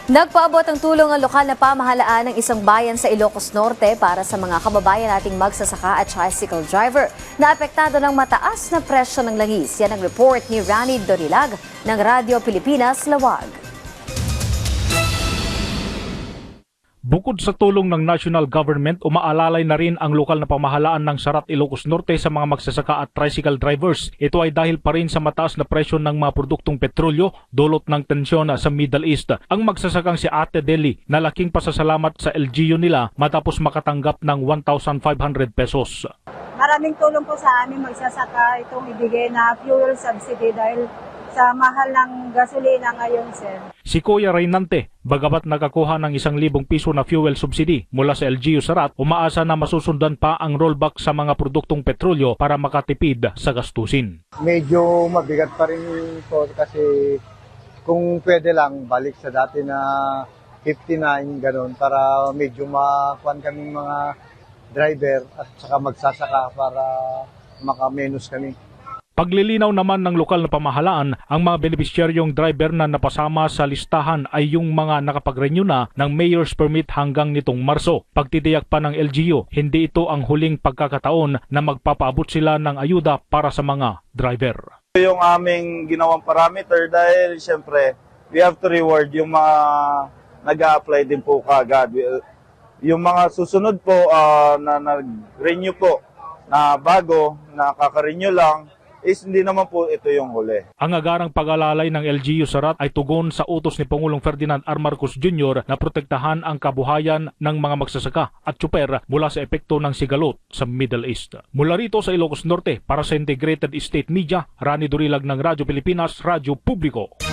Nagpaabot ang tulong ang lokal na pamahalaan ng isang bayan sa Ilocos Norte para sa mga kababayan nating magsasaka at tricycle driver na apektado ng mataas na presyo ng langis. Yan ang report ni Rani Dorilag ng Radyo Pilipinas, Lawag. Bukod sa tulong ng national government, umaalalay na rin ang lokal na pamahalaan ng Sarat, Ilocos Norte sa mga magsasaka at tricycle drivers. Ito ay dahil pa rin sa mataas na presyo ng mga produktong petrolyo dulot ng tensyon sa Middle East. Ang magsasakang si Ate Deli na laking pasasalamat sa LGU nila matapos makatanggap ng 1,500 pesos. Maraming tulong po sa amin magsasaka itong ibigay na fuel subsidy dahil sa mahal ng gasolina ngayon, sir. Si Kuya Reynante, bagamat nakakuha ng 1,000 piso na fuel subsidy mula sa LGU Sarat, umaasa na masusundan pa ang rollback sa mga produktong petrolyo para makatipid sa gastusin. Medyo mabigat pa rin po kasi kung pwede lang balik sa dati na 59 ganun para medyo makuhan kaming mga driver at saka magsasaka para makamenos kami. Paglilinaw naman ng lokal na pamahalaan, ang mga benepisyaryong driver na napasama sa listahan ay yung mga nakapag-renew na ng Mayor's Permit hanggang nitong Marso. Pagtitiyak pa ng LGU, hindi ito ang huling pagkakataon na magpapaabot sila ng ayuda para sa mga driver. Yung aming ginawang parameter dahil siyempre we have to reward yung mga nag-a-apply din po kaagad. Yung mga susunod po na nag-renew po na bago, nakaka-renew lang, is hindi naman po ito yung huli. Ang agarang pag-alalay ng LGU Sarat ay tugon sa utos ni Pangulong Ferdinand R. Marcos Jr. na protektahan ang kabuhayan ng mga magsasaka at tsuper mula sa epekto ng sigalot sa Middle East. Mula rito sa Ilocos Norte, para sa Integrated State Media, Rani Dorilag ng Radyo Pilipinas, Radyo Publiko.